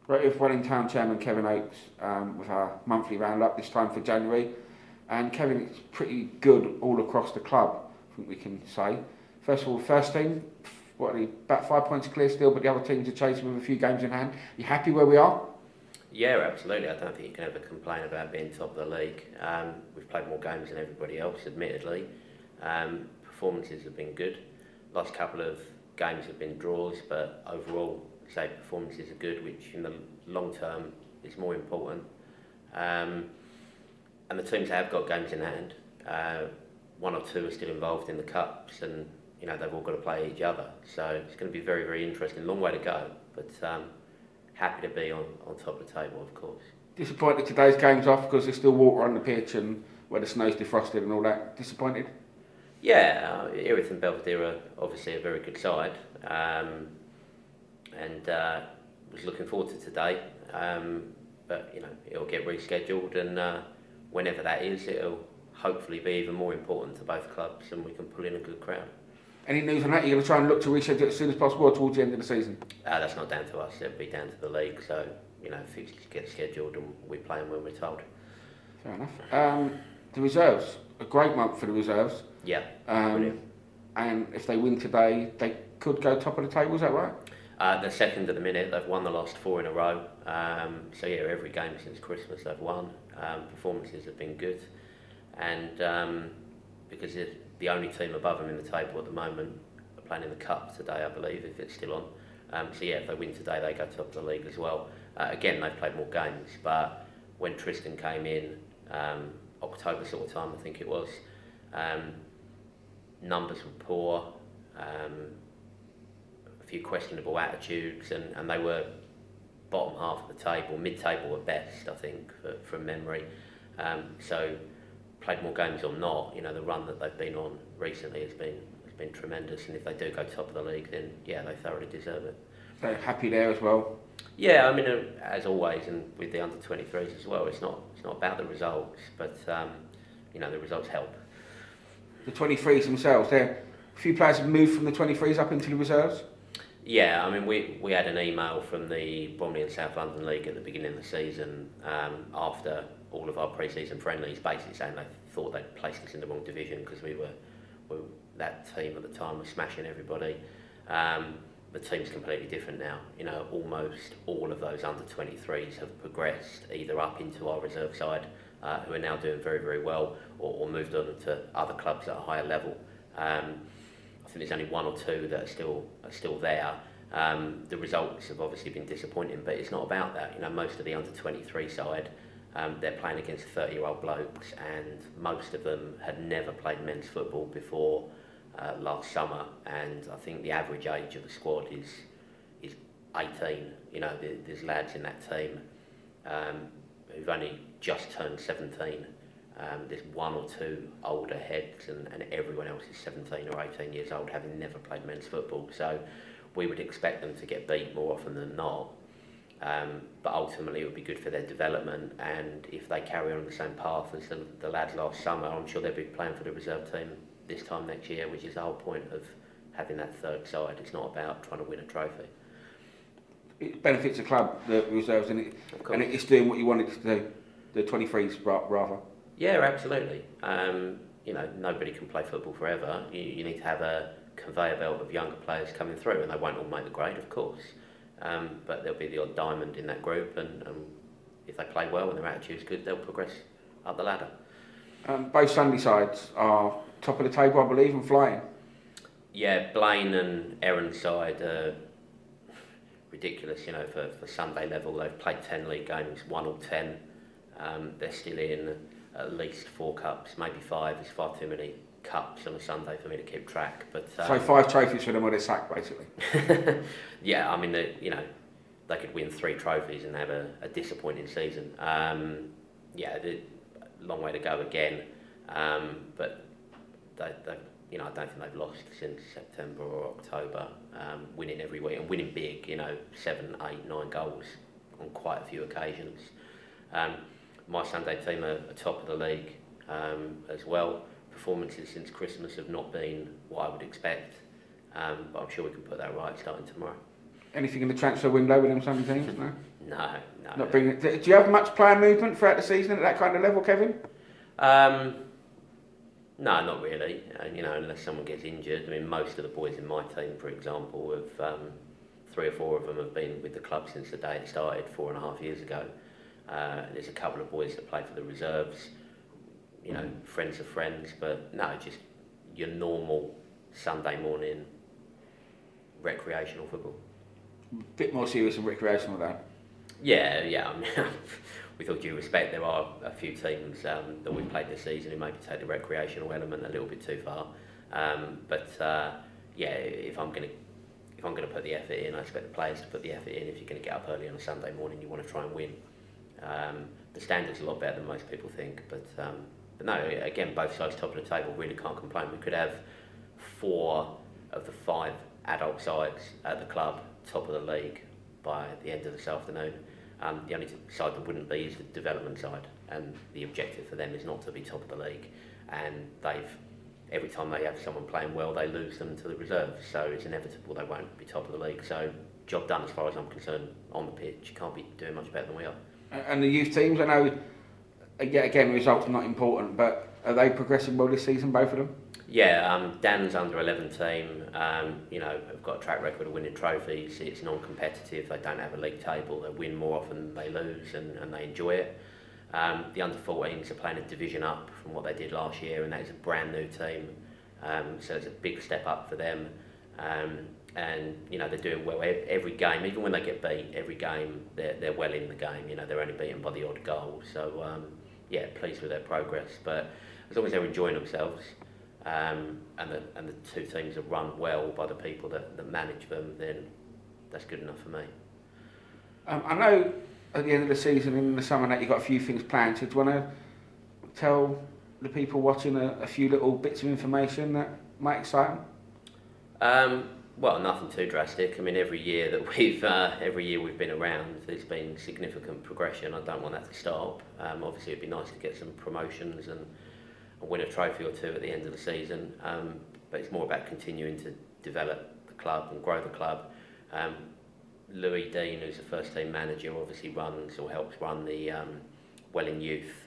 Right, with Welling Town Chairman Kevin Oakes with our monthly roundup this time for January. And Kevin, it's pretty good all across the club, I think we can say. First of all, first team, what are they, about 5 points clear still, but the other teams are chasing with a few games in hand. You happy where we are? Yeah, absolutely. I don't think you can ever complain about being top of the league. We've played more games than everybody else, admittedly. Performances have been good. Last couple of games have been draws, but overall, say performances are good, which in the long term is more important. And the teams have got games in hand. One or two are still involved in the cups, and they've all got to play each other. So it's going to be very, very interesting. Long way to go, but happy to be on top of the table, of course. Disappointed today's game's off because there's still water on the pitch and where the snow's defrosted and all that. Disappointed? Yeah, Erith and Belvedere are obviously a very good side, and was looking forward to today. But it'll get rescheduled, and whenever that is, it'll hopefully be even more important to both clubs, and we can pull in a good crowd. Any news on that? You're going to try and look to reschedule it as soon as possible or towards the end of the season? That's not down to us. It'll be down to the league. So fixtures get scheduled, and we play them when we're told. Fair enough. The reserves, a great month for the reserves. Yeah, brilliant. And if they win today, they could go top of the table. Is that right? They're second at the minute. They've won the last 4 in a row. So yeah, every game since Christmas they've won. Performances have been good, and because they're the only team above them in the table at the moment, are playing in the cup today, I believe, if it's still on. So yeah, if they win today, they go top of the league as well. Again, they've played more games, but when Tristan came in, October sort of time, I think it was, numbers were poor. A few questionable attitudes, and they were bottom half of the table, mid-table at best, I think, from memory. So played more games or not, the run that they've been on recently has been tremendous, and if they do go top of the league, then yeah, they thoroughly deserve it. So happy there as well. Yeah, I mean, as always, and with the under-23s as well, it's not about the results, but the results help. The 23s themselves, a few players have moved from the 23s up into the reserves. Yeah, I mean, we had an email from the Bromley and South London League at the beginning of the season, after all of our pre-season friendlies, basically saying they thought they'd placed us in the wrong division because we were that team at the time was smashing everybody. The team's completely different now. Almost all of those under-23s have progressed either up into our reserve side, who are now doing very, very well, or moved on to other clubs at a higher level. I think there's only 1 or 2 that are still there. The results have obviously been disappointing, but it's not about that. Most of the under-23 side, they're playing against 30-year-old blokes, and most of them had never played men's football before last summer, and I think the average age of the squad is 18. There's lads in that team who've only just turned 17. There's 1 or 2 older heads, and everyone else is 17 or 18 years old, having never played men's football. So we would expect them to get beat more often than not. But ultimately it would be good for their development, and if they carry on the same path as the lads last summer, I'm sure they'll be playing for the reserve team this time next year, which is the whole point of having that third side. It's not about trying to win a trophy. It benefits the club, the reserves, and it's doing what you want it to do, the 23s rather. Yeah, absolutely. Nobody can play football forever. You need to have a conveyor belt of younger players coming through, and they won't all make the grade, of course. But there'll be the odd diamond in that group, and if they play well and their attitude's good, they'll progress up the ladder. Both Sunday sides are top of the table, I believe, and flying. Yeah, Blaine and Erin's side are ridiculous, for Sunday level. They've played 10 league games, 1 or 10. They're still in at least 4 cups, maybe 5. There's far too many cups on a Sunday for me to keep track. But so 5 trophies for them or they're sacked, basically. Yeah, I mean, they could win 3 trophies and have a disappointing season. Yeah, long way to go again. But I don't think they've lost since September or October. Winning every week and winning big, 7, 8, 9 goals on quite a few occasions. My Sunday team are top of the league as well. Performances since Christmas have not been what I would expect, but I'm sure we can put that right starting tomorrow. Anything in the transfer window with them Sunday teams? No? No. Not bringing. Do you have much player movement throughout the season at that kind of level, Kevin? No, not really. Unless someone gets injured. I mean, most of the boys in my team, for example, have 3 or 4 of them have been with the club since the day it started 4.5 years ago. There's a couple of boys that play for the reserves. Friends of friends, but no, just your normal Sunday morning recreational football. Bit more serious and recreational though. Yeah. I mean, with all due respect, there are a few teams that we've played this season who maybe take the recreational element a little bit too far. If I'm going to put the effort in, I expect the players to put the effort in. If you're going to get up early on a Sunday morning, you want to try and win. The standard's a lot better than most people think, but no, again, both sides top of the table, really can't complain. We could have 4 of the 5 adult sides at the club top of the league by the end of this afternoon. The only side that wouldn't be is the development side, and the objective for them is not to be top of the league. And every time they have someone playing well, they lose them to the reserves, so it's inevitable they won't be top of the league. So job done as far as I'm concerned on the pitch. You can't be doing much better than we are. And the youth teams, I know, again, results are not important, but are they progressing well this season, both of them? Yeah, Dan's under 11 team, have got a track record of winning trophies. It's non-competitive, they don't have a league table, they win more often than they lose, and they enjoy it. The under 14s are playing a division up from what they did last year, and that is a brand new team, so it's a big step up for them. They're doing well every game, even when they get beat, every game they're well in the game. They're only beaten by the odd goal, so pleased with their progress. But as long as they're enjoying themselves, and the 2 teams are run well by the people that manage them, then that's good enough for me. I know at the end of the season in the summer that you've got a few things planned, so do you want to tell the people watching a few little bits of information that might excite them? Well, nothing too drastic. I mean, every year we've been around, there's been significant progression. I don't want that to stop. Obviously, it'd be nice to get some promotions and win a trophy or 2 at the end of the season. But it's more about continuing to develop the club and grow the club. Louis Dean, who's the first team manager, obviously runs or helps run the Welling Youth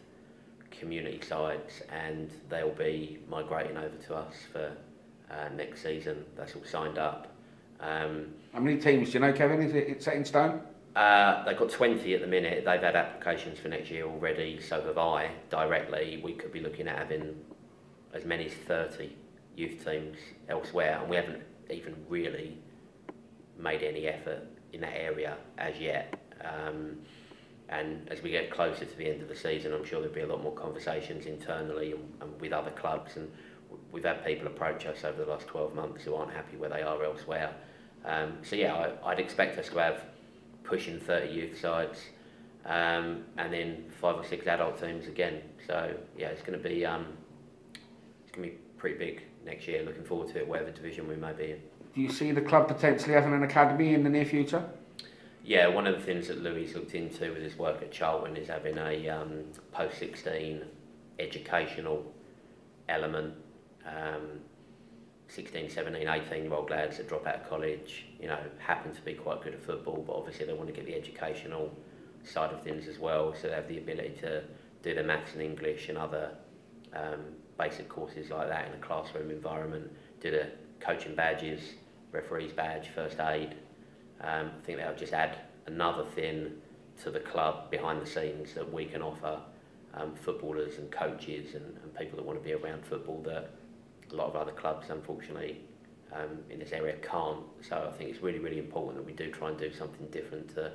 community sides, and they'll be migrating over to us for next season. That's all signed up. How many teams do you know, Kevin? Is it set in stone? They've got 20 at the minute. They've had applications for next year already, so have I. Directly, we could be looking at having as many as 30 youth teams elsewhere, and we haven't even really made any effort in that area as yet. And as we get closer to the end of the season, I'm sure there'll be a lot more conversations internally and with other clubs. And we've had people approach us over the last 12 months who aren't happy where they are elsewhere. I'd expect us to have pushing 30 youth sides, and then 5 or 6 adult teams again. So it's going to be pretty big next year. Looking forward to it, whatever division we may be in. Do you see the club potentially having an academy in the near future? Yeah, one of the things that Louis looked into with his work at Charlton is having a post-16 educational element. 16, 17, 18-year-old lads that drop out of college, happen to be quite good at football, but obviously they want to get the educational side of things as well, so they have the ability to do their maths and English and other basic courses like that in a classroom environment, do the coaching badges, referee's badge, first aid. I think that would just add another thing to the club behind the scenes that we can offer footballers and coaches and people that want to be around football that a lot of other clubs, unfortunately, in this area can't. So I think it's really, really important that we do try and do something different to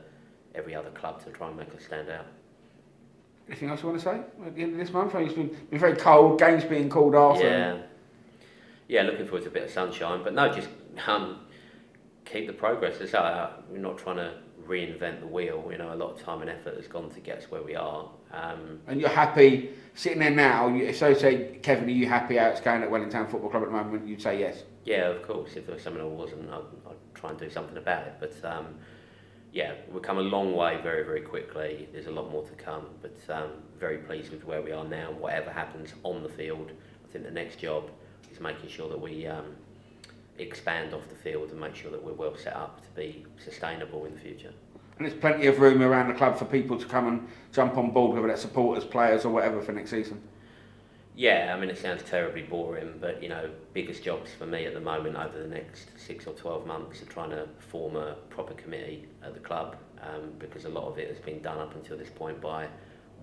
every other club to try and make us stand out. Anything else you want to say at the end of this month? It's been very cold, games being called off. Yeah, looking forward to a bit of sunshine, but no, just keep the progress. We're not trying to reinvent the wheel. A lot of time and effort has gone to get us where we are. And you're happy sitting there now? Say, Kevin, are you happy how it's going at Wellington Football Club at the moment? You'd say yes. Yeah, of course. If there was something I wasn't, I'd try and do something about it. But we've come a long way very, very quickly. There's a lot more to come, but very pleased with where we are now. Whatever happens on the field, I think the next job is making sure that we expand off the field and make sure that we're well set up to be sustainable in the future. And there's plenty of room around the club for people to come and jump on board, whether that's supporters, players, or whatever for next season. Yeah, I mean, it sounds terribly boring, but biggest jobs for me at the moment over the next 6 or 12 months are trying to form a proper committee at the club, because a lot of it has been done up until this point by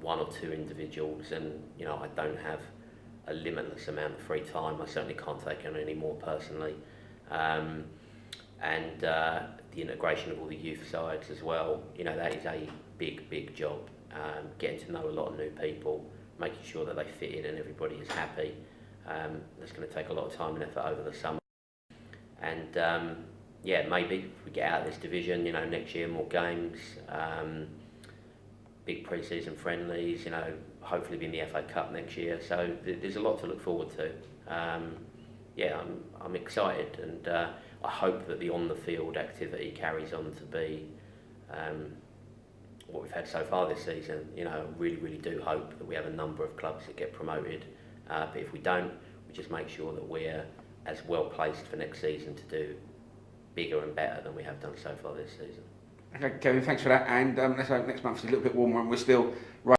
one or two individuals, and I don't have a limitless amount of free time. I certainly can't take on any more personally, and the integration of all the youth sides as well. That is a big job. Getting to know a lot of new people, making sure that they fit in and everybody is happy. That's going to take a lot of time and effort over the summer. And maybe if we get out of this division, next year more games, big pre-season friendlies, hopefully be in the FA Cup next year. So there's a lot to look forward to. I'm excited, and I hope that the on-the-field activity carries on to be what we've had so far this season. I really do hope that we have a number of clubs that get promoted, but if we don't, we just make sure that we're as well placed for next season to do bigger and better than we have done so far this season. Okay, Kevin, thanks for that. And let's hope next month is a little bit warmer and we're still right